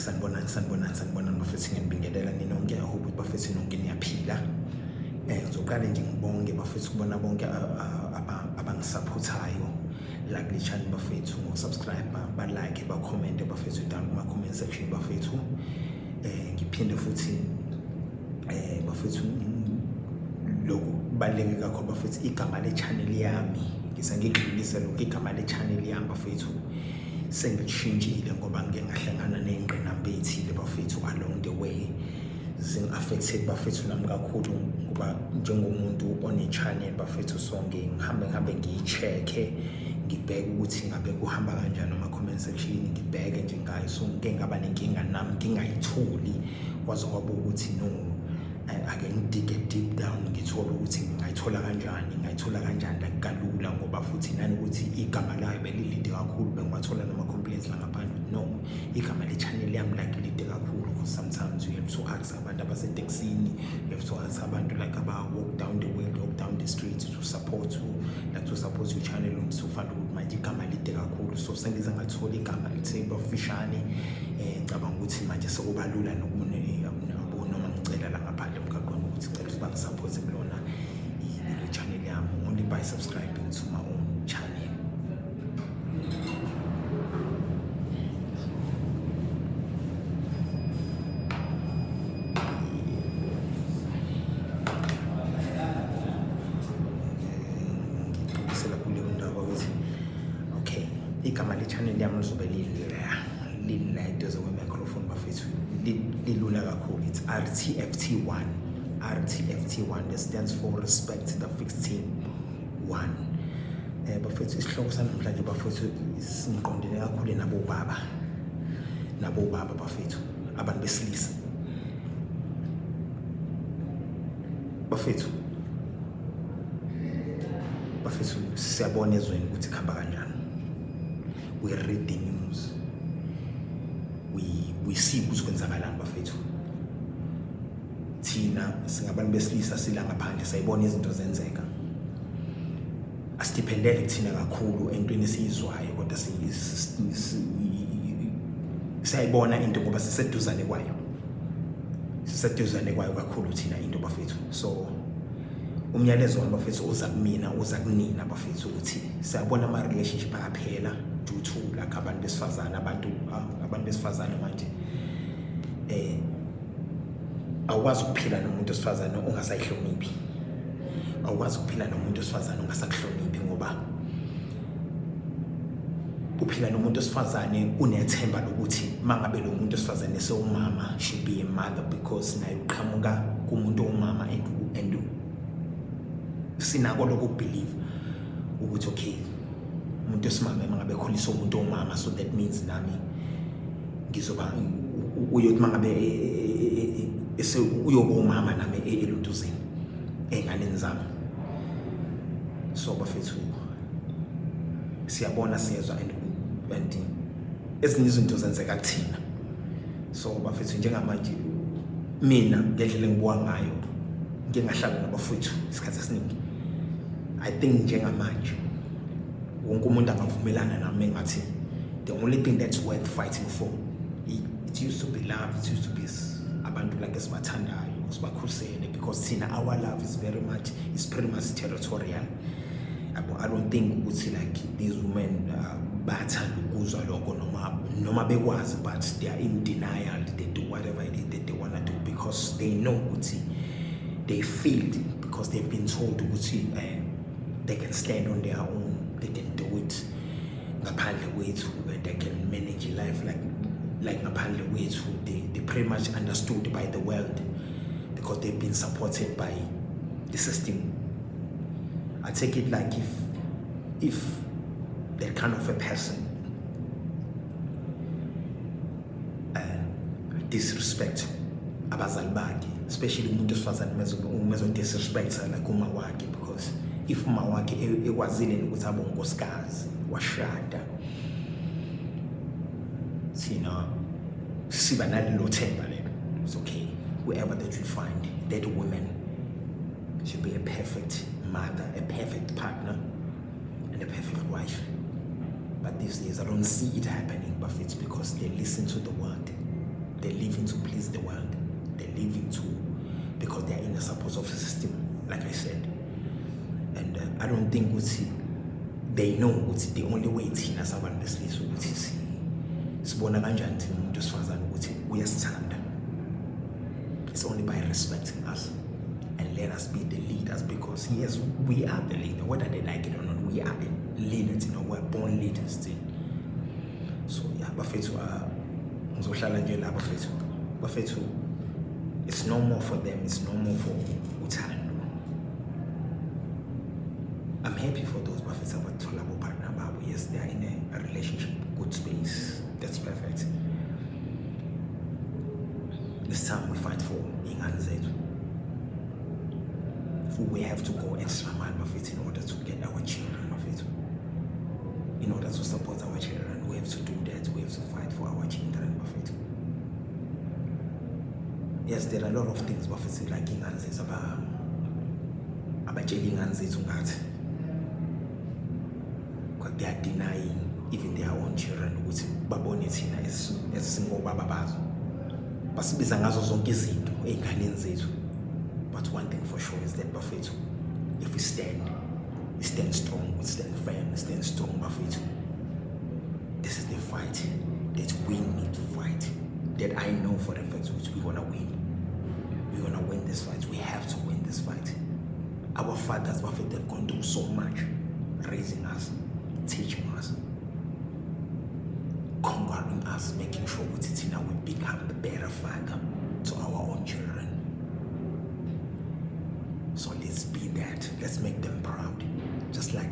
sanibonani bafethu, nginibingelela ninonke. I hope bafethu nonke niyaphila. Ngizoqala nje ngibonge bafethu kubona bonke abangisupportayo la kule channel bafethu, ngo-subscribe, ba-like, ba-comment bafethu down kuma-comment section bafethu. Ngiphinde futhi bafethu lokhu kubaluleke kakhulu bafethu, igama le-channel yami ngisangidlulisa lokhu, igama le-channel yami bafethu sengilishintshile ngoba ngike ngahlangana ney'ngqinamba ey'thile bafethu along the way, zing-affected bafethu nami kakhulu ngoba njengomuntu one-channel bafethu, so ngihambe ngiyi-check-e, ngibheke ukuthi ngabe kuhamba kanjani ama-comment section, ngibheke nje ngayo. So ngike ngaba nenkinga nami ngingayitholi, kwaze kwaba ukuthi no, ake ngidige deep down ngithola ukuthi ngingayithola kanjani kalula, ngoba futhi nani ukuthi igama layo belilide kakhulu, bengiwathola nama-complaints la ngaphandle. No, igama le-channel yami like lide kakhulu, because sometimes you have to ask abantu abasetekisini, you have to ask abantu like walk down the way, walk down the street to support your channel, so find ukuthi manje igama lide kakhulu. So sengize ngathola igama lisebafishane, ngicabanga ukuthi manje sekuba lula noma ngicela la ngaphandle emgaqweni ukuthi ngicela ukuthi bangisupporte kulona i-channel yami, only by subscribing to my own channel. Okay, igama le-channel yami lizobe lilayitoze kwe-microphone bafethu, lilula kakhulu. It's RTFT1. RTFT1, that stands for Respect the Fixed Team 1. Bafethu isihloko sanamhlanje bafethu singiqondene kakhulu nabobaba bafethu, abantu besilisa bafethu. Siyabona ezweni ukuthi kuhamba kanjani. We read the news, we see ukuthi kwenzakalani bafethu. Thina singabantu besilisa sila ngaphandle, sayibona izinto zenzeka, asidependele kuthina kakhulu entweni esiyizwayo, kodwa siyayibona into ngoba siseduzane kwayo kakhulu thina into bafethu. So umyalezo wami bafethu uza kumina, uza kunina bafethu, ukuthi siyabona ama-relationship ayaphela due to like abantu besifazane manje. Awukwazi ukuphila nomuntu wesifazane ungasayihloniphi, awukwazi ukuphila nomuntu wesifazane ungasakuhloniphi, ngoba uphila nomuntu wesifazane unethemba lokuthi mangabe lo muntu wesifazane sewumama, should be a mother, because naye uqhamuka kumuntu owumama, and sinako lokho ukubelieve ukuthi okay, umuntu wesimame mangabe ekhulisa umuntu owumama, so that means nami ngizoba uyothi mangabe uyoba umama nami eluntuzini ey'nganeni zami. So bafethu siyabona, siyezwa, and ezinye izinto zenzeka kuthina. So bafethu njengamanje mina ngendlela engibuka ngayo, ngike ngahlala nabafethu isikhathi esiningi, I think njengamanje wonke umuntu angavumelana nami ngathi the only thing that's worth fighting for, it used to be love, it used to be abantu like esibathandayo, sibakhusele, because thina our love is pretty much territorial. I don't think ukuthi like these women bathanda ukuzwa lokho noma bekwazi, but they are in denial. They do whatever it is that they want to do, because they know ukuthi they feel, because they've been told ukuthi they can stand on their own, they can do it ngaphandle kwethu, they can manage life like ngaphandle kwethu. They pretty much understood by the world, because they've been supported by the system. I take it like if that kind of a person disrespect abazali bakhe, especially umuntu wesifazane umezo disrespect like uma wakhe, because if uma wakhe ekwazile ukuthi abe unkosikazi washada, thina siba nalelo themba lelo. It's okay, whoever that you find, that woman should be a perfect mother, a perfect partner, and a perfect wife. But these days I don't see it happening, but it's because they listen to the word. they're living to please the world. They're living to, because they're in a supportive system, like I said. And I don't think they know the only way thina sabantu besilisa ukuthi sibona kanjani thina umuntu wesifazane ukuthi uyasithanda. It's only by respecting us and let us be the leaders, because yes, we are the leader, whether they like it or not. We are the leaders, we're born leaders still. So yeah, bafethu ngizohlala nje la bafethu it's no more for them, it's no more for uthando. I'm happy for those bafethu abathola partner babo. Yes, they are in a relationship, good space, that's perfect. This time we fight for ingane zethu. We have to go extra mile bafethu in order to get our children bafethu. In order to support our children, we have to do that. We have to fight for our children bafethu. Yes, there are a lot of things bafethu like ingane zethu abatshela ingane zethu ngathi, because they are denying even their own children ukuthi babone thina esingobaba bazo. Basibiza ngazo zonke izinto ey'nganeni zethu. But one thing for sure is that bafethu, if we stand strong, we stand firm, we stand strong bafethu. This is the fight that we need to fight. That I know for the fact which we're gonna win. We're gonna win this fight. We have to win this fight. Our fathers bafethu, they've gone through so much, raising us, teaching us, conquering us, making sure we become the better father to our own children. So let's be that. Let's make them proud, just like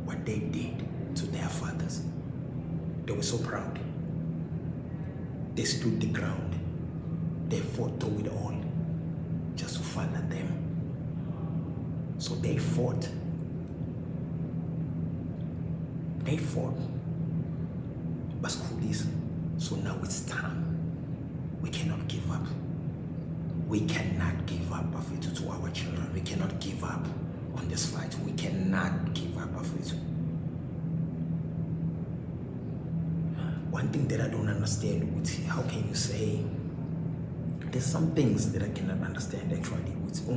what they did to their fathers. They were so proud. They stood the ground. They fought through it all just to father them. So they fought. Baskudis. So now it's time. We cannot give up. We cannot give up bafethu to our children. We cannot give up on this fight. We cannot give up bafethu. One thing that I don't understand, how can you say, there's some things that I cannot understand actually. So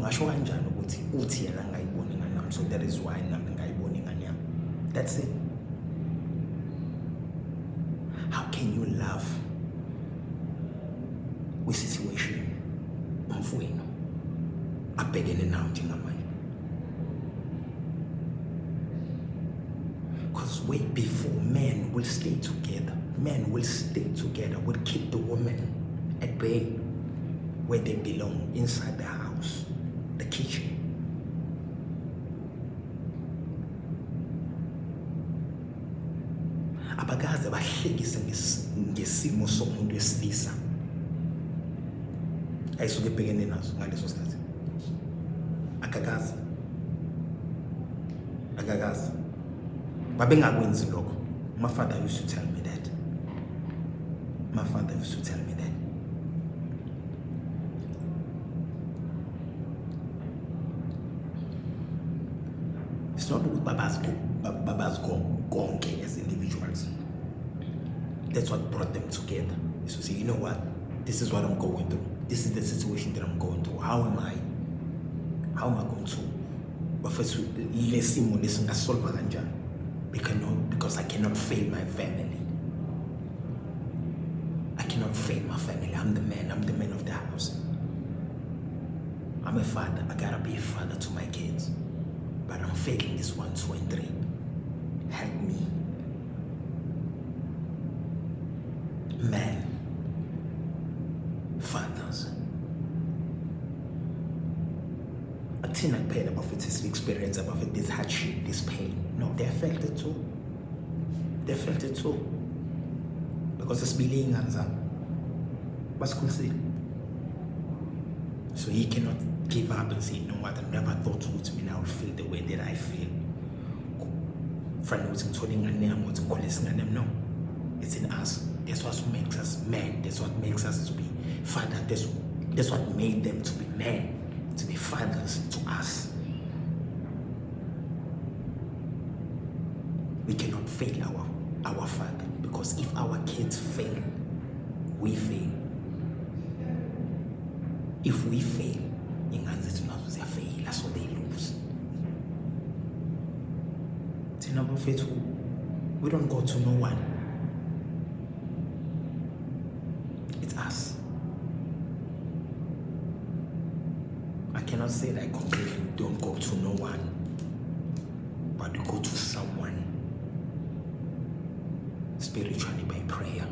that is why that's it. How can you love with situation umfowenu abhekene nawo njengamanje? Because way before, men will stay together. Men will stay together, will keep the women at bay where they belong, inside the house, the kitchen. Abakaze bahlekise ngesimo somuntu wesilisa ayisuke ebhekene naso ngaleso sikhathi. Akakazi babengakwenzi lokho. My father used to tell me that. It's not ukuthi babas konke as individuals. That's what brought them together. Is to say, you know what? This is what I'm going through. This is the situation that I'm going through. How am I going to? But first, let's solve kanjani. Because I cannot fail my family. I cannot fail my family. I'm the man of the house. I'm a father. I gotta be a father to my kids. But I'm failing this 1, 2, and 3. Help me. Men, fathers. I think I paid about this experience, about this hardship, this pain. No, they felt it too. Because it's being answered. What's cool say? So he cannot give up and say, no, what I never thought to me, I will feel the way that I feel. Friend was telling a name, what's calling a name? No. It's in us. That's what makes us men. That's what makes us to be fathers. That's what made them to be men, to be fathers to us. We cannot fail our father, because if our kids fail, we fail. If we fail, ingane zethu nazo ziyafeyila, so they lose. Thina bafethu, we don't go to no one. It's us. I cannot say that completely we don't go to no one, but we go to someone spiritually by prayer.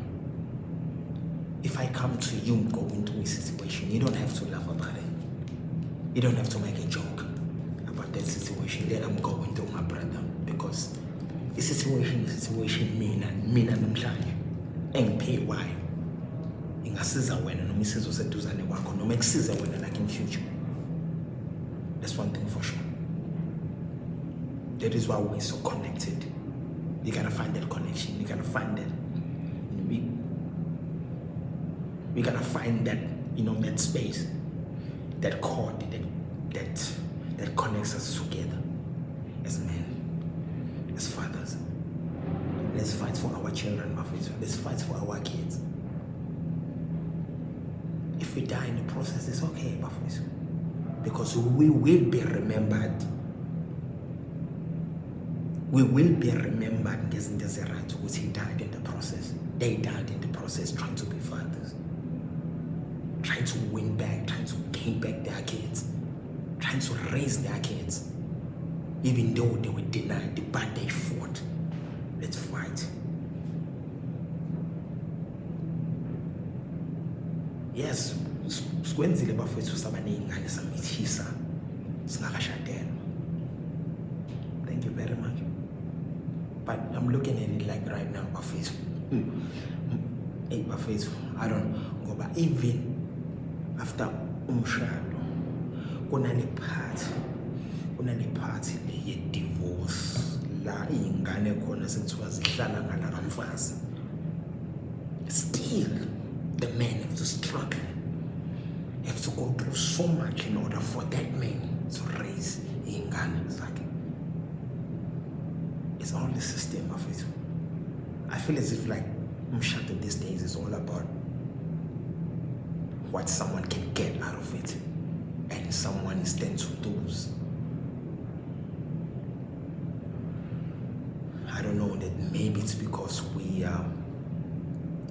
If I come to you, go into a situation, you don't have to laugh about it. You don't have to make a joke about that situation that I'm going through, my brother, because the situation mina namhlanje engiphiwayo ingasiza wena noma isizo seduzane wakho noma ekusiza wena like in future. That's one thing for sure. That is why we're so connected. You gotta find that connection. You gotta find that. We gotta find that, that space, that cord, that connects us together as men, as fathers. Let's fight for our children, my friends. Let's fight for our kids. If we die in the process, it's okay, my friends, because we will be remembered. We will be remembered. There's a right to which he died in the process. They died in the process trying to be fathers, trying to win back, trying to gain back their kids, trying to raise their kids, even though they were denied, but they fought. Let's fight. Yes, sikwenzile bafethu sabaneyingane samithisa singakashadela. Thank you very much. But I'm looking at it like right now, bafethu. Hey, bafethu, I don't go back. Even after umshado, kunale party le divorce la ingane khona sekuthiwa zihlala ngala mfazi. Still, the men have to struggle, have to go through so much in order for that man to raise ingane zakhe. It's all the system of it. I feel as if like umshado these days is all about what someone can get out of it, and someone stands to lose. I don't know, that maybe it's because we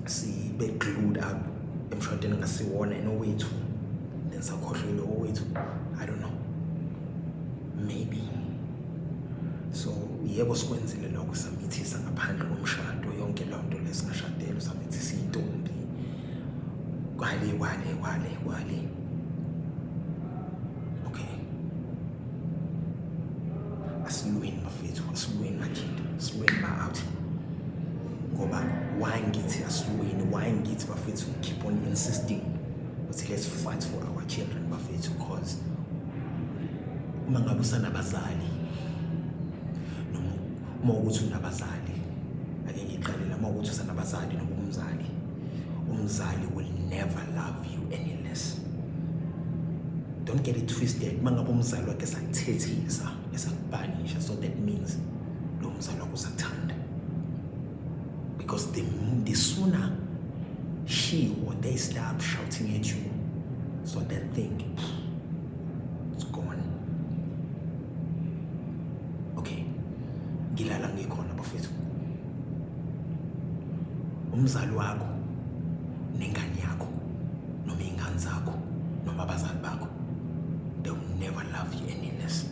see be glued up emshadweni ngasiwona enowethu then sakhohlelwe owethu. I don't know, maybe. So yebo sikwenzile lokho, samithisa ngaphandle komshado, yonke loo nto lesingashadelo, samithisa intombi wale. Okay, asilweni bafethu, asilweni makinda, asilweni ma-out. Ngoba why ngithi asilweni, why ngithi bafethu keep on insisting ukuthi let's fight for our children bafethu, because uma ngabe usanabazali noma uma ukuthi unabazali, ake ngiqalela, uma ukuthi usanabazali noma umzali will never love you any less. Don't get it twisted. Uma ngabe umzali wakhe esakuthethisa, esakubanisha, so that means lo mzali wakho usakuthanda. Because the sooner she or they start shouting at you, so that thing, it's gone. Okay, ngilala ngikhona bafethu. Umzali wakho nengane yakho noma ingane zakho noma abazali bakho, they will never love you any less.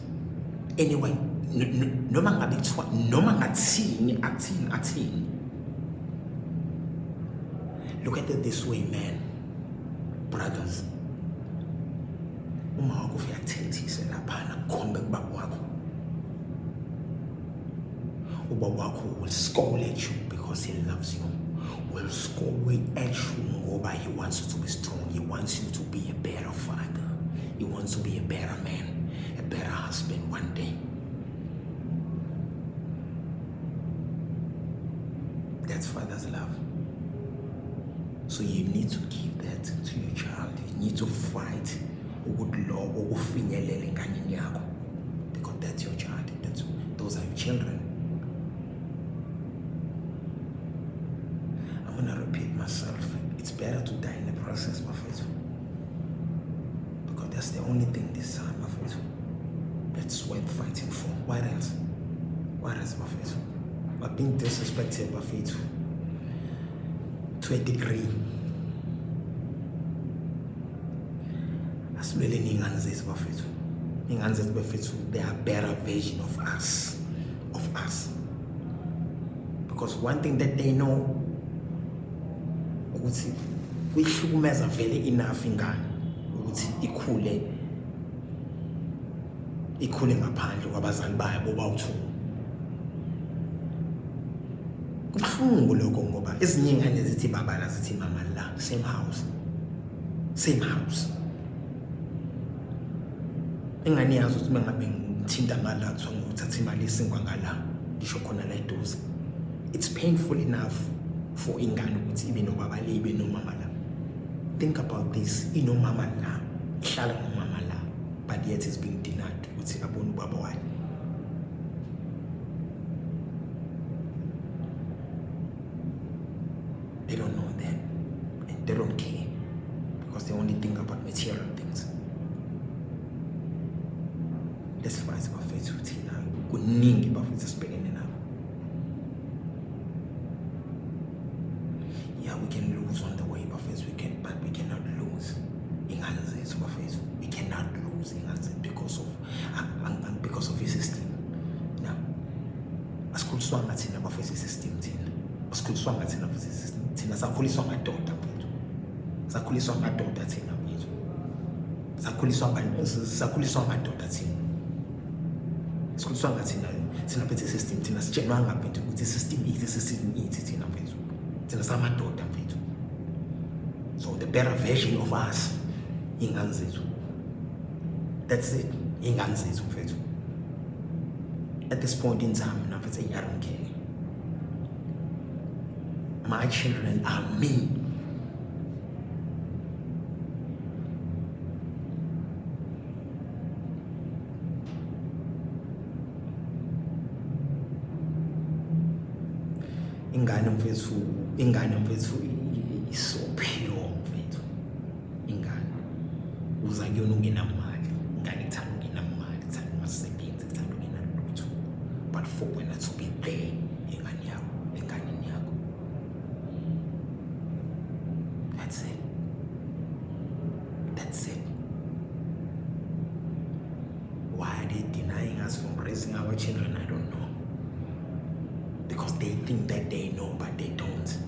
Anyway, noma ngabe kuthiwa noma ngathini. Look at it this way, man, brothers. Uma wakho ufika kuthethise laphana kukhombe kubaba wakho, ubaba wakho will scold at you because he loves you, will scold at you ngoba he wants you to be strong, he wants you to be a better father, he wants to be a better man, a better husband one day. That's father's love. So you need to give that to your child. You need to fight because that's your child. Those are your children. I'm gonna repeat myself. It's better to die in the process, my friends. the only thing this time, bafethu, that's worth fighting for. What else? What else, bafethu? But being disrespected, bafethu, to a degree. Asimele ningane zethu bafethu. Ingane zethu bafethu, they are a better version of us. Because one thing that they know, ukuthi kuyihlukumeza vele enough ingane ukuthi ikhule ngaphandle kwabazali bayo bobawu-2. Kubuhlungu lokho ngoba ezinye ingane zithi babala zithi mama la, same house. Ingane yazi ukuthi mengabe ngithinta ngala kuthiwa nguthatha imali yesinkwa ngala ngisho khona la eduze. It's painful enough for ingane ukuthi ibe nobaba le, ibe nomama la. Think about this, inomama la, ihlala nomama la, but yet is being denied ukuthi abone ubaba wakhe. They don't know that, and they don't care, because they only think about material things. Let's fight bafethu thina kuningi bafethu sibhekene nabo. Yeah, we can lose on the way, bafethu, but we cannot lose ingane zethu bafethu. We cannot lose ingane zethu because of your system. Now, asikhuliswanga thina bafethu system thina. Asikhuliswanga thina bafethu system thina. Sakhuliswa amadoda bafethu. Sakhuliswa amadoda thina bafethu. Sakhuliswa amadoda thina. Sikhuliswanga thina phethe system thina, sitshelwanga phethe ukuthi system ithi thina mfethu. Thina samadoda mfethu. So the better version of us, ingane zethu. That's it, ingane zethu mfethu. At this point in time, I don't care. My children are me. Ingane mfethu is so pure mfethu. Ingane uza kuyona ungenamali, ingane ithanda ungenamali, ithanda umasebenzi, ithanda ungenalutho. But for wena to be there, ingane yakho. That's it. Why are they denying us from raising our children? I don't know. Because they think that they know, but they don't.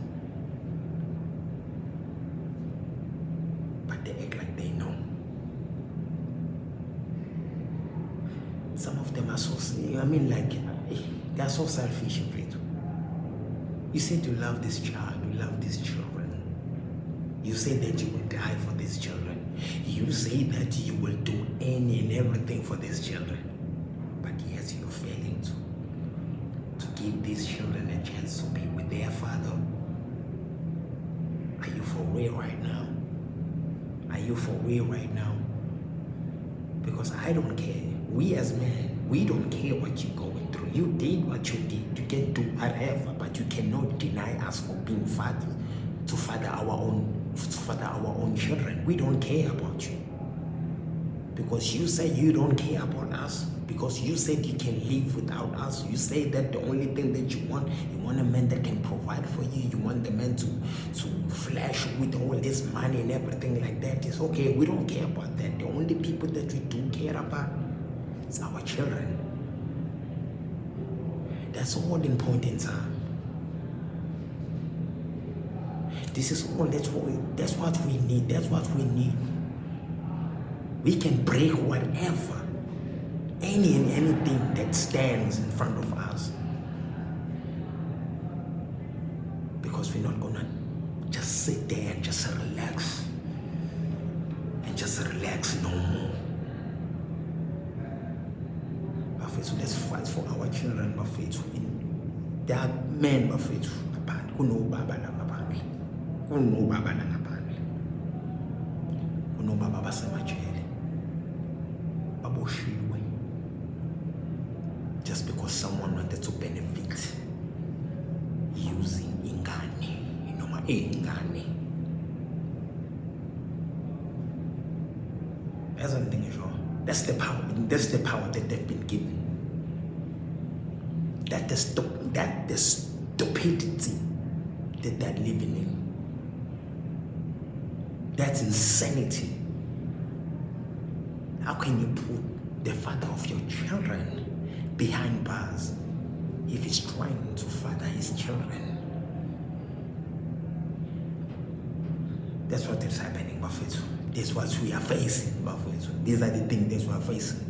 But they act like they know. Some of them are so, they are so selfish. You said you love this child, you love these children. You say that you will die for these children. You say that you will do any and everything for these children. But yes, you're failing to give these children a chance to be with their father. Are you for real right now? Because I don't care. We as men, we don't care what you're going through. You did what you did. You can do whatever, but you cannot deny us for being fathers, to father our own children. We don't care about you. Because you say you don't care about us, because you said you can live without us. You say that the only thing that you want a man that can provide for you. You want the man to flash with all this money and everything like that. It's okay, we don't care about that. The only people that we do care about is our children. That's all in point in time. This is all, that's what we need. We can break whatever, any and anything that stands in front of us. Because we're not gonna just sit there and just relax. No more. Bafethu, let's fight for our children, bafethu. There are men, bafethu, ngaphandle. Kunobaba la ngaphandle. Kunobaba basemajele. Baboshiwe. Just because someone wanted to benefit using ingane, ingane. As I'm thinking, That's the power that they've been given. That the stupidity that they're living in. That's insanity. How can you put the father of your children behind bars if he's trying to father his children? That's what is happening, Bafethu. This is what we are facing, Bafethu. These are the things that we are facing.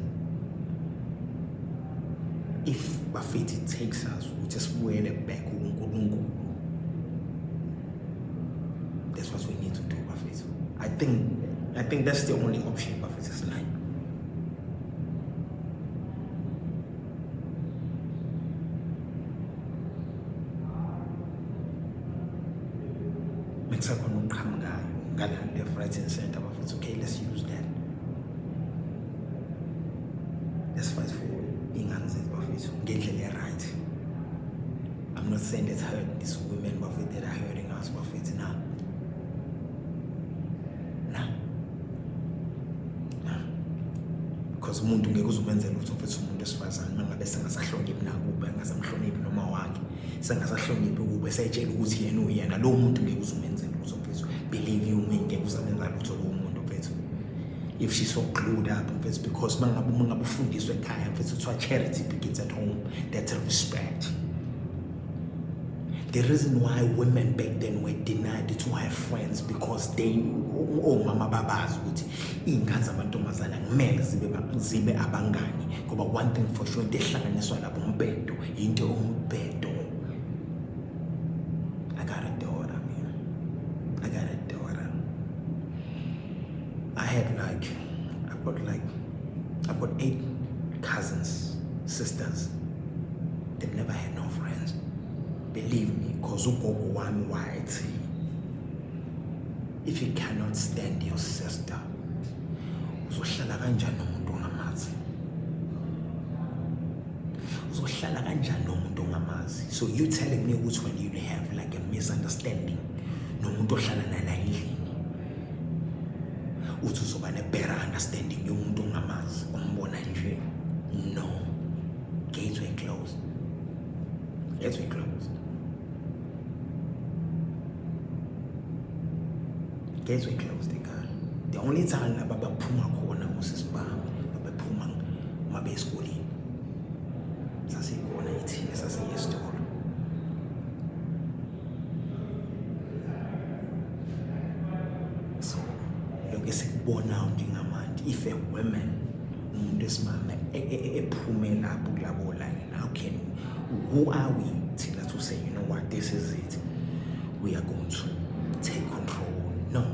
If Bafethu takes us, we just wear the back. That's what we need to do, Bafethu. I think that's the only option, Bafethu's life. Left, right, and center, but it's okay, let's use that. Let's fight for being answered, Buffett. Get it right. I'm not saying it's hurt these women, Buffett, that are hurting us, Buffett. Nah. Because umuntu ngeke uzumenzela ukuthi mfethu umuntu esifazane mangabe sengasahloniphi nakuba engasamhloniphi noma wakhe sengasahloniphi ukube sayitshela ukuthi yena uyena lo muntu ngeke uzumenzela ukuthi mfethu believe you me ngeke uzamenza lutho lo muntu mfethu if she's so glued up mfethu because mangabe ufundiswe ekhaya mfethu kuthiwa charity begins at home. That's respect. The reason why women back then were denied to have friends because they mama babazi ukuthi ingane zamantombazana kumele zibe abangani ngoba one thing for sure into ehlanganiswa lapho umbhedo into umbhedo. I got a daughter, man. I got a daughter. I've got 8 cousins, sisters. They've never had no friends. Believe me, because ugogo wami wathi, if you cannot stand your sister, uzohlala kanjani nomuntu ongamazi? Uzohlala kanjani nomuntu ongamazi? So you telling me which when you have like a misunderstanding nomuntu ohlala naye endlini, uthi uzoba ne better understanding yomuntu ongamazi ombona nje? No. Gates were closed. Gates were closed. Gates were closed, the only time abaphuma khona ngosisibami babephuma mabe esikoleni sasikhona ithile sasiye esitolo. So lokho sikubona njengamanje if a woman umuntu esimame ephume lapho kulabo line, how can who are we thina to say, you know what, this is it, we are going to take control? No.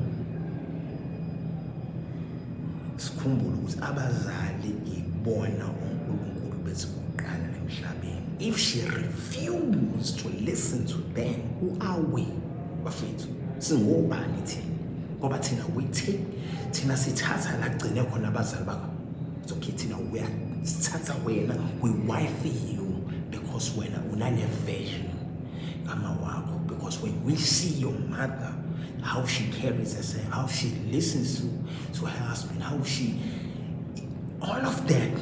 Sikhumbule ukuthi abazali ibona uNkulunkulu besikuqala emhlabeni. If she refused to listen to them, who are we? Bafethu, singobani thina? Ngoba thina sithatha la gcine khona abazali bakho. It's okay, thina sithatha wena, we wife you because wena unale vision kama wakho. Because when we see your mother, how she carries herself, how she listens to her husband, how she, all of that.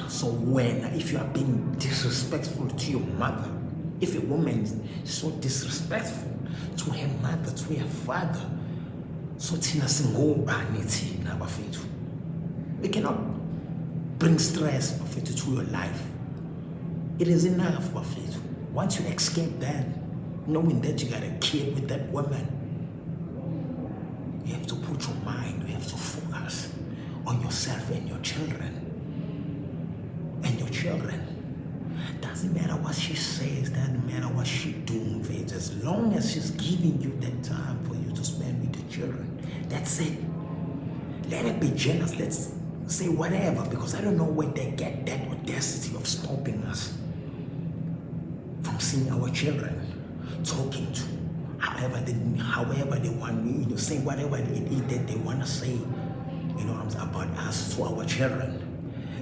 So when, if you are being disrespectful to your mother, if a woman is so disrespectful to her mother, to her father, so tina singobani tina bafethu. We cannot bring stress bafethu to your life. It is enough bafethu. Once you escape that, knowing that you got a kid with that woman, you have to put your mind, you have to focus on yourself and your children. And your children. Doesn't matter what she says, doesn't matter what she does, as long as she's giving you that time for you to spend with the children. That's it. Let her be jealous, let's say whatever, because I don't know where they get that audacity of stopping us from seeing our children, talking to however they want, say whatever it is that they want to say, about us to our children.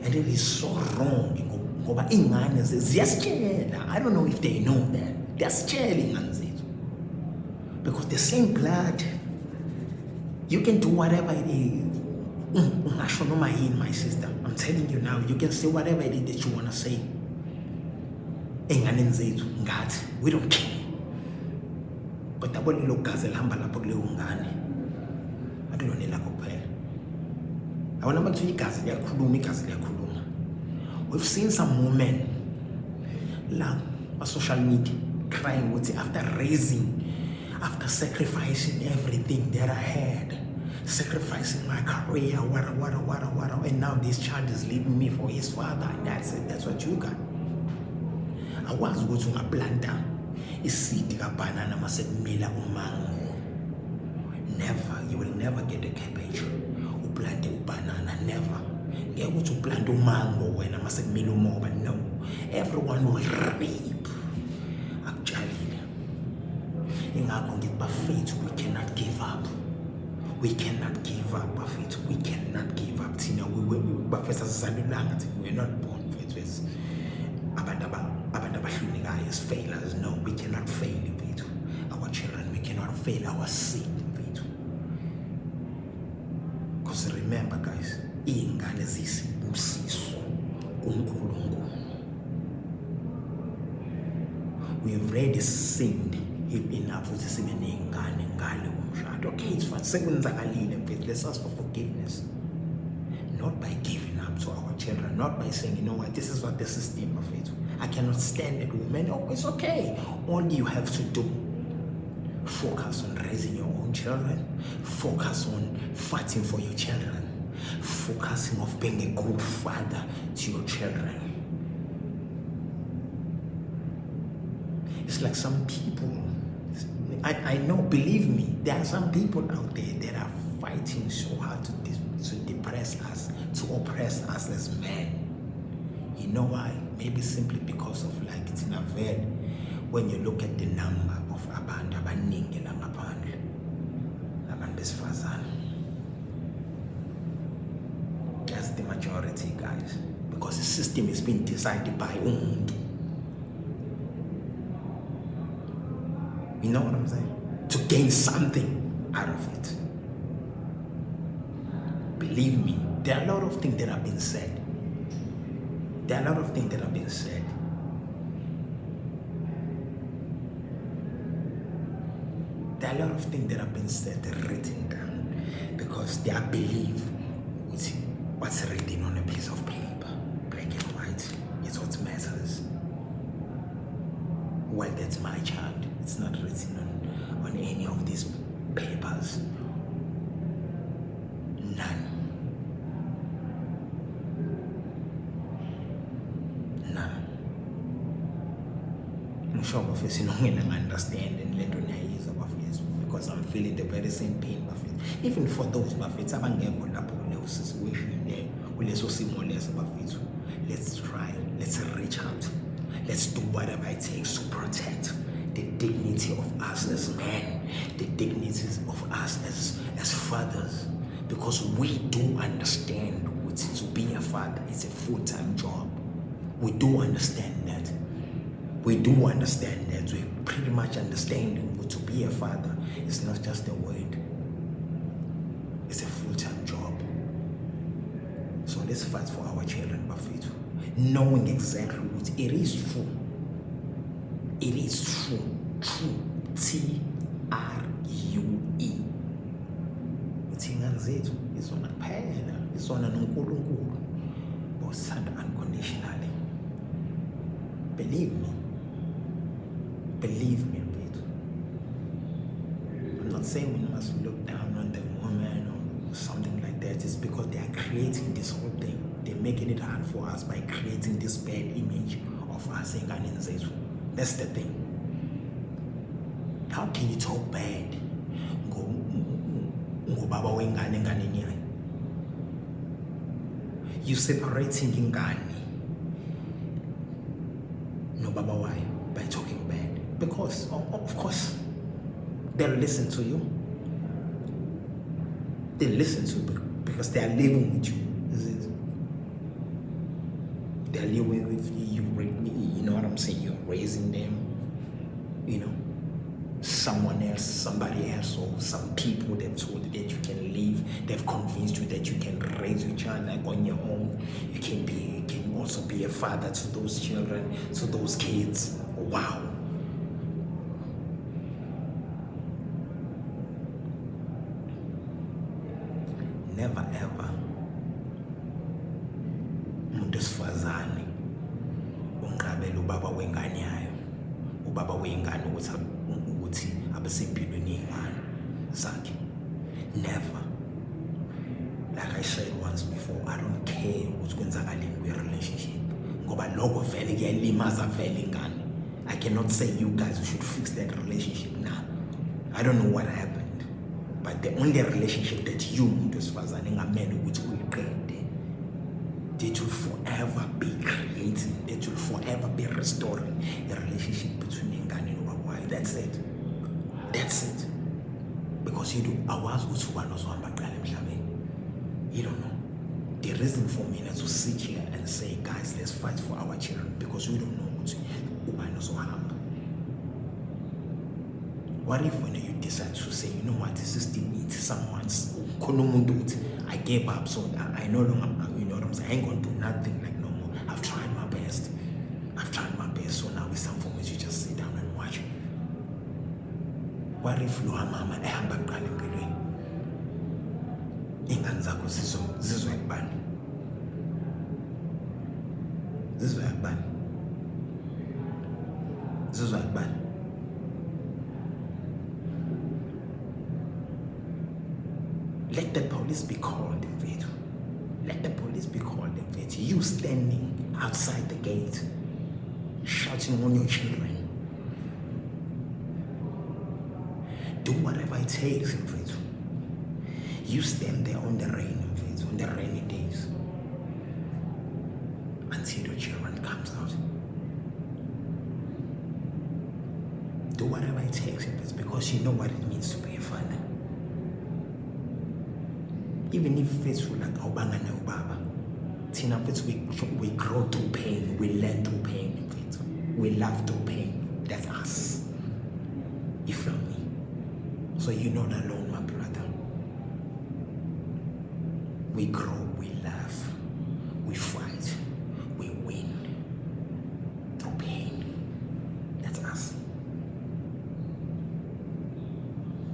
And it is so wrong. I don't know if they know that. They're scaring us. Because the same blood, you can do whatever it is. ungasho noma yini, my sister. I'm telling you now, you can say whatever it is that you want to say. Ey'nganeni zethu ngathi we don't care. Kodwa abona lo gazi elihamba lapho kuleyo ngane akulona lakho kuphela. Awona manje igazi liyakhuluma. We've seen some women la on social media crying with it after sacrificing everything that I had, sacrificing my career, what, and now this child is leaving me for his father, and that's it. That's what you got. I was going to planta isidi kabanana masekumila umango. Never, you will never get a cabbage. Uplante ubanana, never. Ngeke uthi uplante umango wena masekumila umoba. No, everyone will reap. Akutshalile. Ingakho ngithi bafethu, we cannot give up. We cannot give up, bafethu. We cannot give up. Thina bafethu asizalelanga, we're not born fethu. Abantu abahlulekayo as failures. No, we cannot fail fethu. Our children, we cannot fail our seed fethu. Because remember guys, iy'ngane zisibusiso kuNkulunkulu. We've already sinned enough ukuthi sibe ney'ngane ngale umshado. Okay, it's fine. Sekwenzakalile mfethu. Let's ask for forgiveness. Not by giving up to our children, not by saying, you know what, this is what the system of it. I cannot stand it, women. Oh, it's okay. All you have to do, focus on raising your own children, focus on fighting for your children, focusing on being a good father to your children. It's like some people, I know, believe me, there are some people out there that are fighting so hard to depress us, to oppress us as men. You know why? Maybe simply because of like it's in a veil. When you look at the number of abantu abaningi la ngaphandle, abantu besifazane, that's the majority, guys, because the system is being decided by umuntu. You know what I'm saying? To gain something out of it. Believe me, there are a lot of things that have been said. There are a lot of things that have been said. There are a lot of things that have been said and written down because they are belief with what's written on a piece of paper, black and white. It's what matters. Well, that's my child. It's not written on any of these papers. None. I'm sure Bafethu nongena understand and let unayizwa Bafethu because I'm feeling the very same pain Bafethu. Even for those Bafethu abangekho lapho kuleyo situation leyo, kuleso simo leso Bafethu. Let's try. Let's reach out. Let's do whatever it takes to protect the dignity of us as men, the dignities of us as fathers, because we do understand what to be a father is a full-time job. We do understand that. We do understand that. We pretty much understand what to be a father is not just a word. It's a full-time job. So let's fight for our children, Bafethu, knowing exactly what it is true. It is true. True. T-R-U-E. Uthi ingane zethu izona kuphela, izona noNkulunkulu. Bosithanda unconditionally. Believe me. Believe me, Peter. I'm not saying we must look down on the woman or something like that. It's because they are creating this whole thing. They're making it hard for us by creating this bad image of us saying ingane zethu. That's the thing. How can you talk bad? Ngobaba wengane enganeni yayo. You separating ingane no baba wayo by talking bad. Because of course they'll listen to you. They listen to you because they are living with you. They're living with you. You know what I'm saying? You're raising them. You know. someone else, somebody else, or some people they've told you that you can live, they've convinced you that you can raise your child like on your own. You can also be a father to those children, to those kids. Wow. Never ever umuntu esifazane unqabela ubaba wengane yayo, ubaba wengane ukuthi abesempilweni yengane zakhe. Never. Like I said once before, I don't care ukuthi kwenzakaleni kwi-relationship, ngoba lokho vele kuyalimaza vele ingane. I cannot say you guys should fix that relationship now. I don't know what happened, but the only relationship that you umuntu wesifazane engamele ukuthi uyiqede, that will forever be creating, that will forever be restoring the relationship between ingane nobaba wayo. That's it. That's it. Because you do awazi ukuthi ubani ozohamba kuqala emhlabeni. You don't know. The reason for me to sit here and say, guys, let's fight for our children, because we don't know ukuthi ubani ozohamba. What if when you decide to say, you know what, this is the need, someone's I gave up, so I no longer, you know what I'm saying, I ain't gonna do nothing like no more. I've tried my best. So now it's time for me to just sit down and watch. What if lo mama ehamba kuqala empilweni, ingane zakho zizwa ekubani? Zizwa ekubani? Zizwa ekubani? Let the police be called, mfethu. Let the police be called, mfethu. You standing outside the gate, shouting on your children. Do whatever it takes, mfethu. You stand there on the rain, mfethu, on the rainy days, until your children comes out. Do whatever it takes, mfethu, because you know what it means to be a father. Even if it's like awubanga ubaba, thina mfethu we grow through pain, we learn through pain, mfethu. We love through pain. That's us. You feel me? So you're not alone, my brother. We grow, we laugh, we fight, we win through pain. That's us.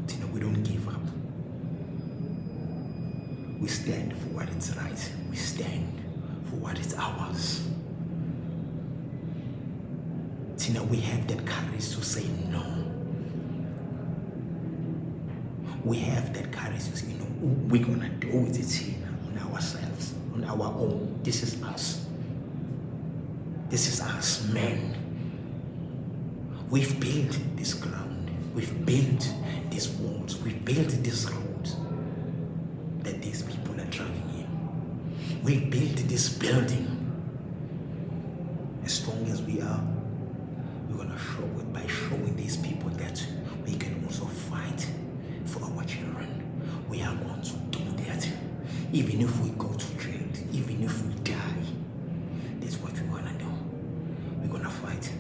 Thina, we don't give up. We stand for what is right. We stand for what is ours. Tina, we have that courage to say no. We have that courage to say, you know, we're gonna do it, Tina, on ourselves, on our own. This is us. This is us, men. We've built this ground. We've built these walls. We've built this road that these people are driving in. We built this building. As strong as we are, we're gonna show it by showing these people that we can also fight for our children. We are going to do that. Even if we go to jail, even if we die, that's what we're gonna do. We're gonna fight.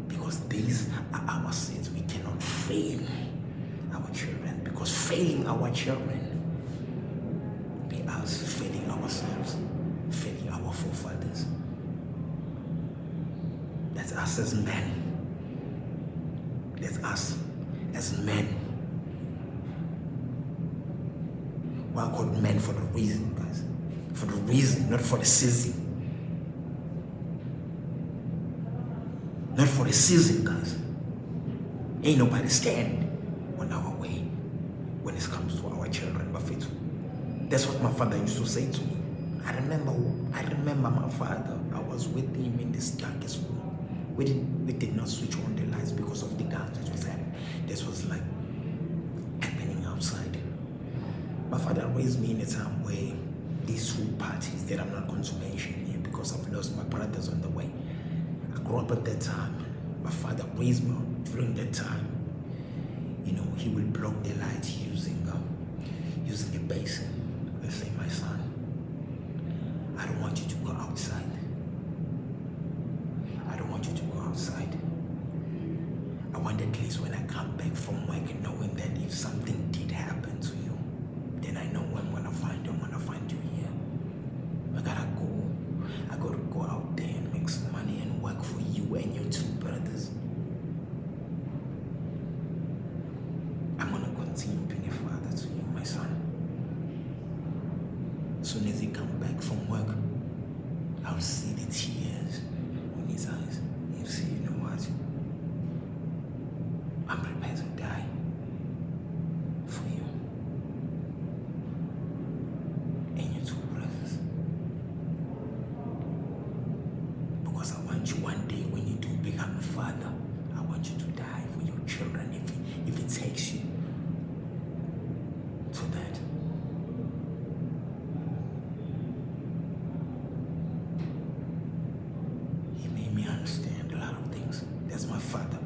Because these are our sins. We cannot fail our children. Because failing our children, us failing ourselves, failing our forefathers. That's us as men. That's us as men. We are called men for the reason, guys. For the reason, not for the season. Not for the season, guys. Ain't nobody stand on our way when it comes to our children, but faithful. That's what my father used to say to me. I remember my father. I was with him in this darkest room. We did not switch on the lights because of the guns that was happening. This was like happening outside. My father raised me in a time where these two parties that I'm not going to mention here because I've lost my brothers on the way. I grew up at that time. My father raised me during that time. You know, he will block the lights using a basin. I say, my son, I don't want you to go outside. I don't want you to go outside. I want want at least when I come back from work knowing that if something did happen to you, then I know I'm gonna find you. I'm gonna find you here. I gotta go out there and make some money and work for you and your two brothers. I'm gonna continue being a father to you, my son. As soon as he come back from work, I'll see the tears in his eyes. He'll say, you know what? I'm prepared to die for you and your two brothers. Because I want you one day when you do become a father, I want you to die for your children if it takes you to that. He made me understand a lot of things. That's my father,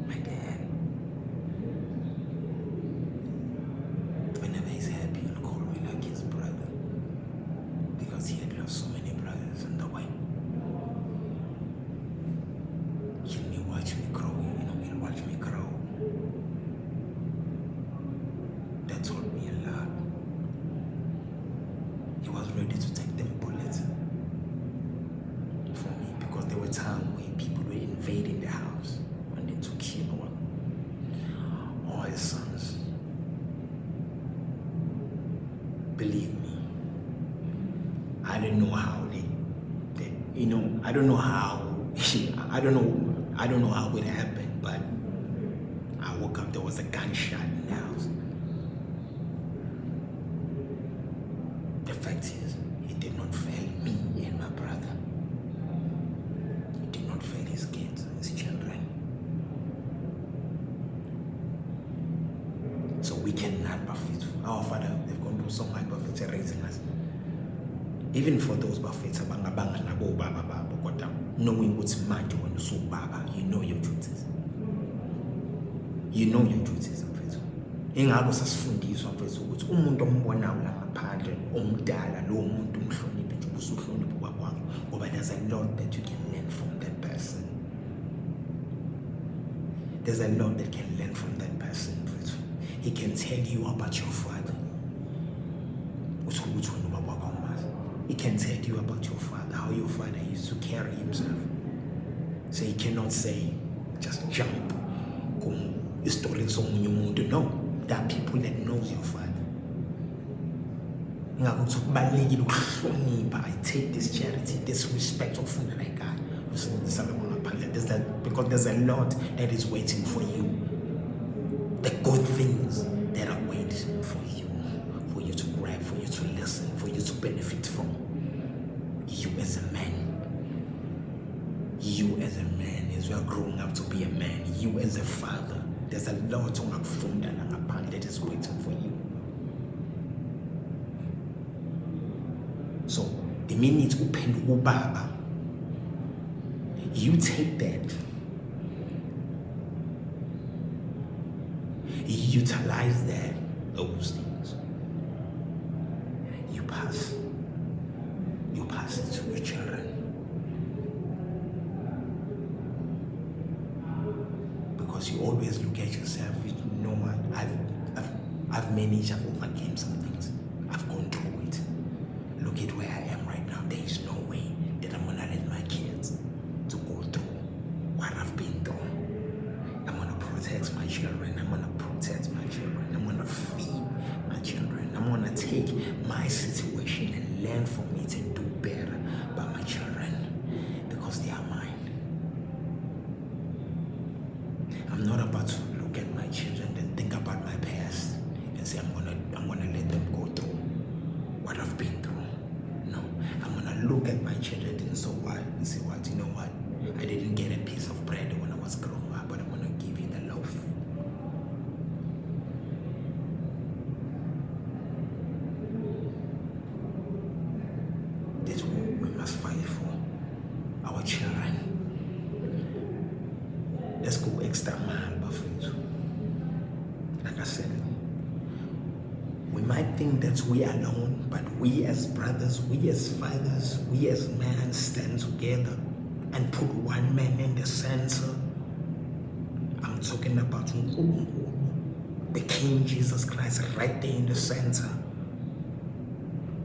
my dad. Whenever he's happy, he'll call me like his brother, because he had lost so many brothers in the way. He'll watch me grow, he'll watch me grow. That taught me a lot. He was ready to take them bullets for me, because there were times where people were invading the house wanting to kill all his sons. Believe me, I don't know how I don't know how I don't know how it happened, but I woke up, there was a gunshot in the house. The fact is, he did not fail me and my brother. He did not fail his kids, his children. So we cannot buffet. Our father, they've gone through so much buffet raising us. Even for those buffets, knowing what's mad when you saw Baba, you know your duties. You know your duties. Ingakho sasifundiswa mfethu ukuthi umuntu ombonayo la ngaphandle omdala lo muntu umhloniphe nje usuhloniphe kwakwakho, ngoba there's a lot that you can learn from that person. There's a lot that can learn from that person mfethu. He can tell you about your father. He can tell you about your father, how your father used to carry himself. So he cannot say, just jump. No, there are people that knows your father. I take this charity, this respect of food that I got. Because there's a lot that is waiting for you. The good things that are waiting for you to grab, for you to listen, for you to benefit from. You as a man. You as a man, as you are growing up to be a man, you as a father, there's a lot that is waiting for you. So, the minute open ubaba, you take that, you utilize those things, you pass it to your children. Because you always look at yourself, you know what, I've managed, I've overcame some things, I've gone through it. Look at where I am right now. There is no way that I'm gonna let my kids to go through what I've been through. I'm gonna protect my children. I'm gonna protect my children. I'm gonna feed my children. I'm gonna take my situation and learn from it and do better by my children, because they are mine. I'm not about to look at my children and think about my past and say I'm gonna let them go through what I've been through. No, I'm gonna look at my children and so what and say what, you know what? I didn't get a piece of bread when I was growing up, but I'm gonna give you the loaf. That's what we must fight for. Our children. Let's go extra mile, Buffett. Like I said, we might think that we are alone, but we as brothers, we as fathers, we as men stand together and put one man in the center. talking about the King Jesus Christ right there in the center.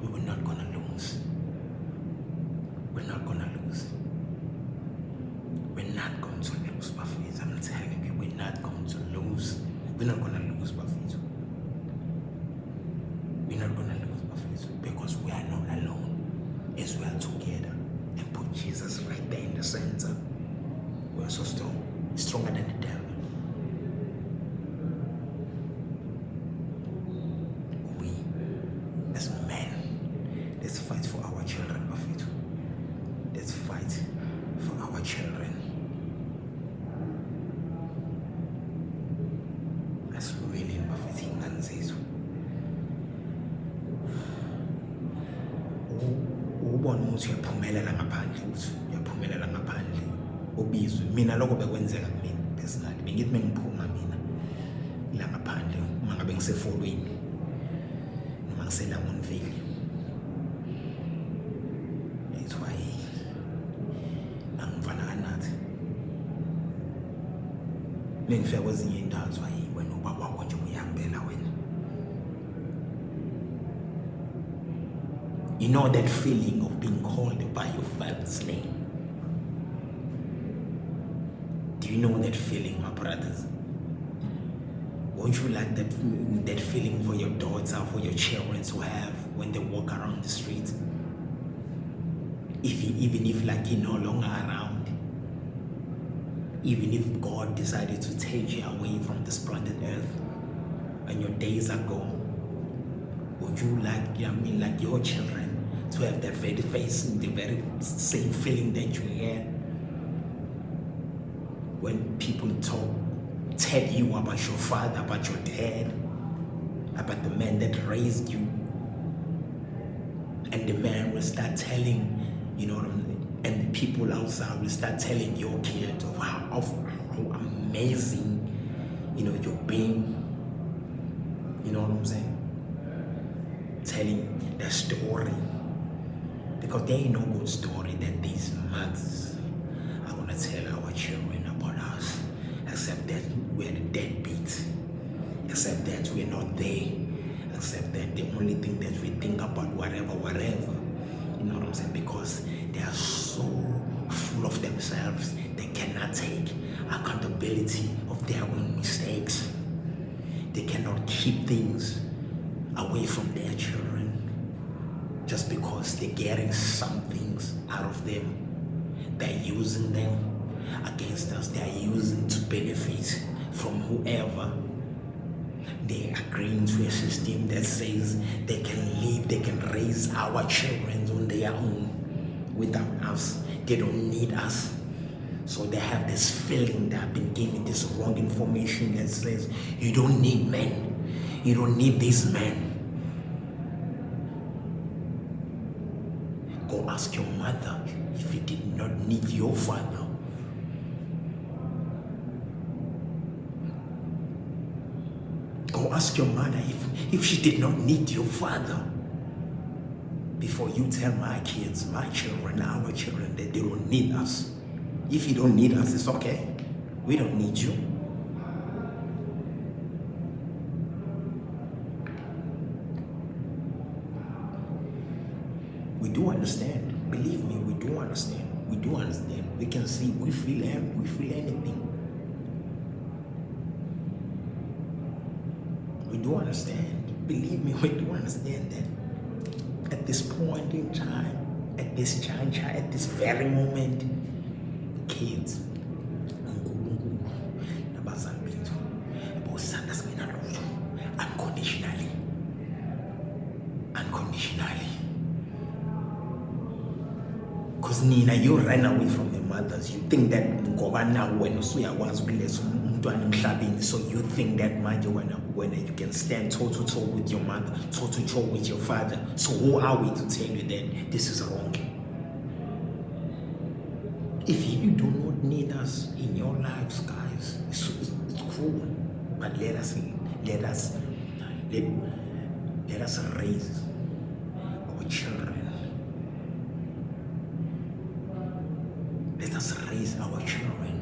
We were not gonna lose. We're not gonna lose. We're not going to lose, Bafethu. I'm telling you, we're not going to lose. We're not gonna lose, Bafethu. We're not gonna lose, Bafethu, because we are not alone. As we are together and put Jesus right there in the center, we are so strong, stronger than the devil. We, as men, let's fight for our children, Bafethu. Let's fight for our children. That's really Bafethu ingane zethu. Ubona ukuthi uyaphumelela ngaphandle, uthi uyaphumelela ngaphandle ubizwe. Mina lokho bekwenzeka kumina personally. Bengithi mengiphuma mina la ngaphandle uma ngabe ngisefolweni noma ngiseLangonville, ethiwa angifana kanathi. Mengifika kwezinye indawo ethiwa wena ubaba wakho nje uyahambela wena. You know that feeling of being called by your father's name? Do you know that feeling, my brothers? Won't you like that feeling for your daughter, for your children to have when they walk around the street? Even if like you're no longer around, even if God decided to take you away from this planet Earth and your days are gone, would you like your children to have that very face, the very same feeling that you had when people tell you about your father, about your dad, about the man that raised you, and the man will start telling, you know what I mean, and the people outside will start telling your kids of how amazing, you know, you're being, you know what I'm saying? Telling their story, because there ain't no good story that these mothers are gonna tell our children about us, except that we're the deadbeat, except that we're not there, except that the only thing that we think about whatever, you know what I'm saying? Because they are so full of themselves, they cannot take accountability of their own mistakes. They cannot keep things away from their children just because they're getting some things out of them. They're using them against us. They're using to benefit from whoever. They're agreeing to a system that says they can live, they can raise our children on their own without us. They don't need us. So they have this feeling that I've been given this wrong information that says you don't need men. You don't need these men. Go ask your mother if you did not need your father. Go ask your mother if she did not need your father. Before you tell my kids, my children, our children, that they don't need us. If you don't need us, it's okay. We don't need you. We do understand. Believe me, we do understand. We do understand. We can see, we feel anything. We do understand. Believe me, we do understand that at this point in time, at this juncture, at this very moment, kids, unconditionally. Because Nina, you ran away from your mothers. You think that so you think that when you can stand toe to toe with your mother, toe to toe with your father. So who are we to tell you that this is wrong? If you do not need us in your lives, guys, it's cool. But let us raise our children. Let us raise our children.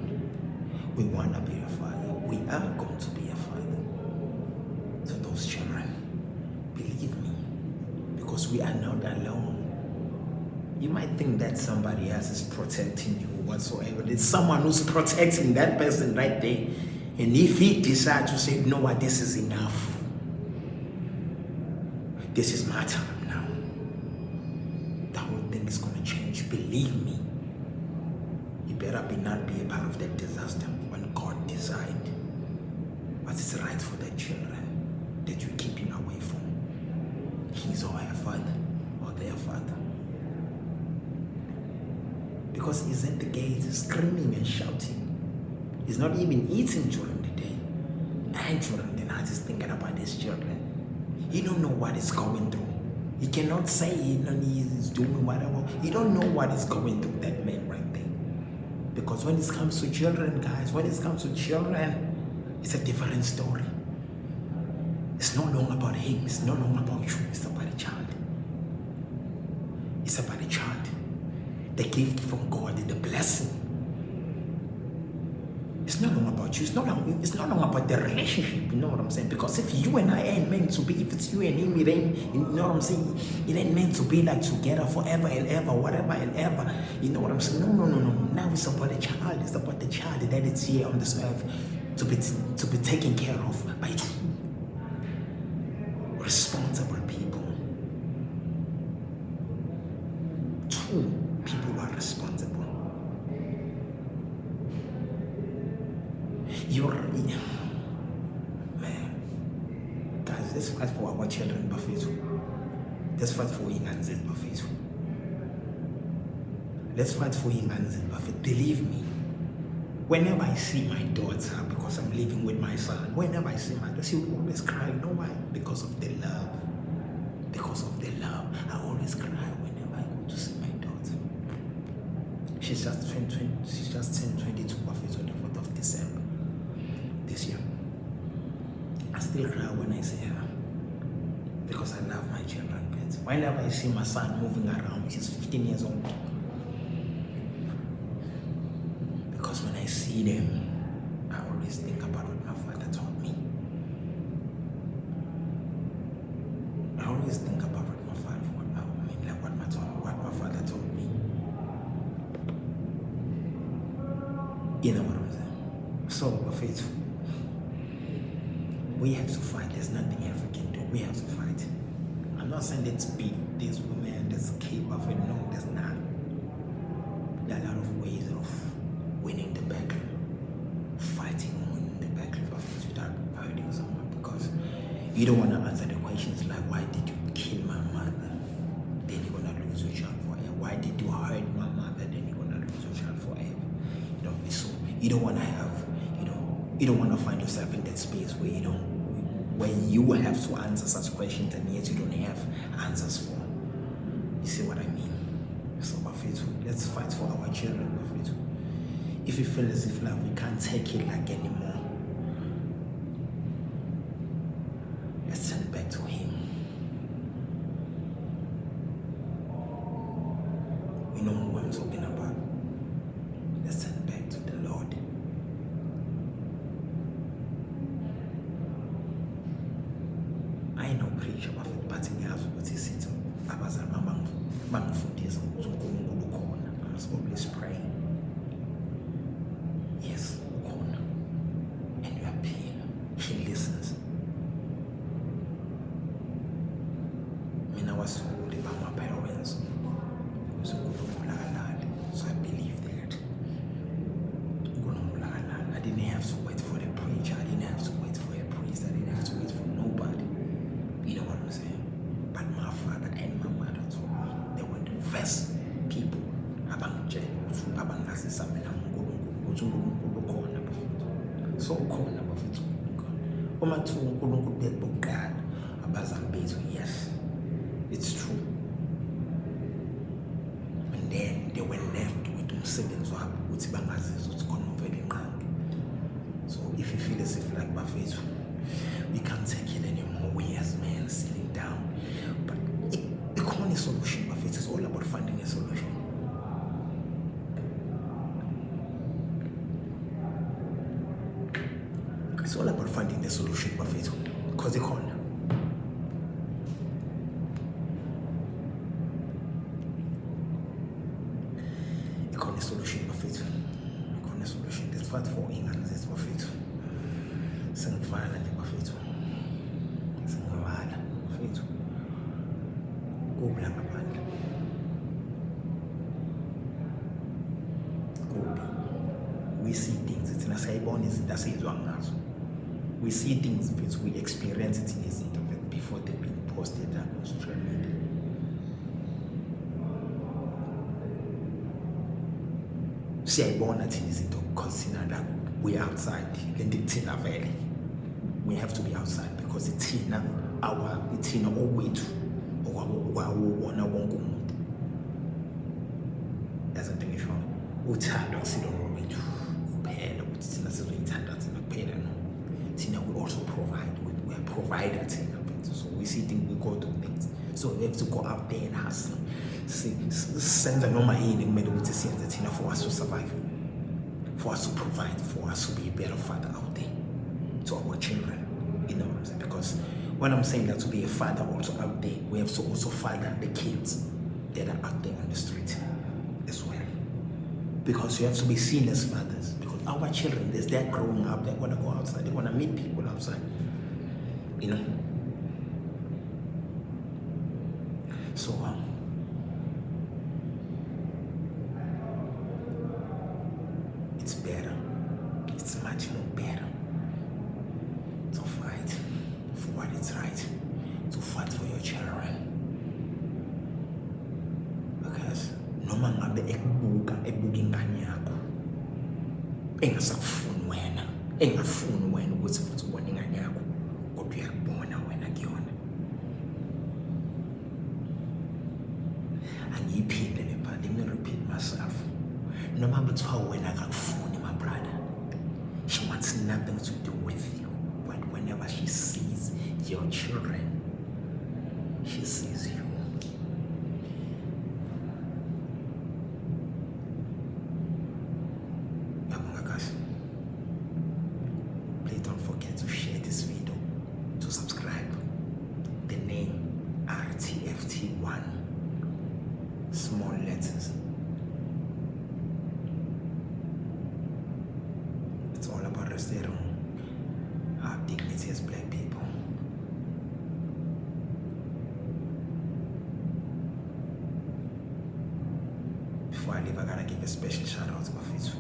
We want to be a father. we are going to be a father to those children. Believe me, because we are not alone. You might think that somebody else is protecting you whatsoever. There's someone who's protecting that person right there. And if he decides to say, you know what, this is enough. This is my time now. The whole thing is going to change. Believe me. You better not be a part of that disaster when God decides what is right for the children that you're keeping away from. His or her father or their father. Because he's at the gate screaming and shouting. He's not even eating during the day. And during the night he's thinking about his children. He don't know what he's going through. He cannot say he's doing whatever. He don't know what is going through, that man right there. Because when it comes to children, guys, it's a different story. It's no longer about him. It's no longer about you. It's about a child. It's about a child. The gift from God, the blessing. It's no longer about you. It's no longer about the relationship. You know what I'm saying? Because if you and I ain't meant to be, if it's you and him, it ain't. You know what I'm saying? It ain't meant to be like together forever and ever, whatever and ever. You know what I'm saying? No. Now it's about the child. It's about the child that is here on this earth to be taken care of by two responsible people. Two people who are responsible. Man, guys, let's fight for our children, Buffett. Let's fight for Inganzit, Buffett. Let's fight for Inganzit, Buffett. Believe me, whenever I see my daughter, because I'm living with my son, whenever I see my daughter, she will always cry. You know why? Because of the love. Because of the love. I always cry whenever I go to see my daughter. She's just turned 22, Buffett, on the 4th of December. This year. I still cry when I see her because I love my children. Whenever I see my son moving around, he's 15 years old. Because when I see them, I always think about what my father taught me. I always think about what my father taught me. You know what I'm saying? So, Buffett, we have to fight. There's nothing else we can do. We have to fight. I'm not saying let's beat these women, let's keep off it. No, there's not. There are a lot of ways of winning the battle. Fighting, winning the battle without hurting someone. Because you don't want to answer the questions like, why did you kill my mother? Then you're going to lose your child forever. Why did you hurt my mother? Then you're going to lose your child forever. You know, so you don't want to have, you don't want to find yourself in that space where you will have to answer such questions and yet you don't have answers for. You see what I mean? So, Buffett, let's fight for our children, Buffett. If you feel as if we can't take it like anymore, let's send back to him. We know who I'm talking about. Let's send back to the Lord. I know preacher Buffett, but in the house what he said to I must always pray. Yes, and you appeal. He listens. I was told by my parents. So I believe that. I didn't have to wait for the preacher. I didn't have to wait for a priest. I didn't have to wait for nobody. You know what I'm saying? But my father and my mother told me they were the first people. So corner of it. Yes, it's true. And then they were left with themselves with Bangazis who's gone over the ground. So if you feel as if like Buffett, we can't take it anymore, we as men sitting down. But the only solution, Buffett, is all about finding a solution. It's all about finding the solution bafethu, because ikhona. Ikhona solution bafethu. Ikhona solution. Let's fight for ingane zethu bafethu. Singivala nje bafethu. Singivala bafethu. Kubi la ngaphandle. Kubi. We see things, it's nasayibona izinto asizwa ngazo. We see things, we experience it in izinto before they've been posted on social media. Siyayibona thina izinto because thina la we outside. Lento ithina vele. We have to be outside because ithina okwethu okwawona wonke umuntu. Yazi into ngisho uthando akusilona wethu kuphela ukuthi thina sizoyithanda thina kuphela no. Thina we also provide, we are provider thina. So we see things, we go to things. So we have to go out there and hustle. Senza noma yini kumele ukuthi siyenze thina for us to survive, for us to provide, for us to be a better father out there to our children. You know what I'm saying? Because when I'm saying that, to be a father also out there, we have to also father the kids that are out there on the street as well. Because you have to be seen as fathers. Because our children, as they're growing up, they want to go outside, they want to meet people outside. You know? So, it's better. It's much more better to fight for what is right, to fight for your children. Because noma ngabe ebuka ingane yakho engasakufuni wena, engafuni wena ukuthi futhi ubone ingane yakho, kodwa uyakubona wena kuyona. Angiyiphinde le part, let me repeat myself. Noma bethiwa wena akakufuni, my brother, she wants nothing to do with you. But whenever she sees your children, she sees you. Please don't forget to share this video, to subscribe. The name RTFT1, small letters. It's all about restoring our dignity as black people. Before I leave, I gotta give a special shout out to Bafethu.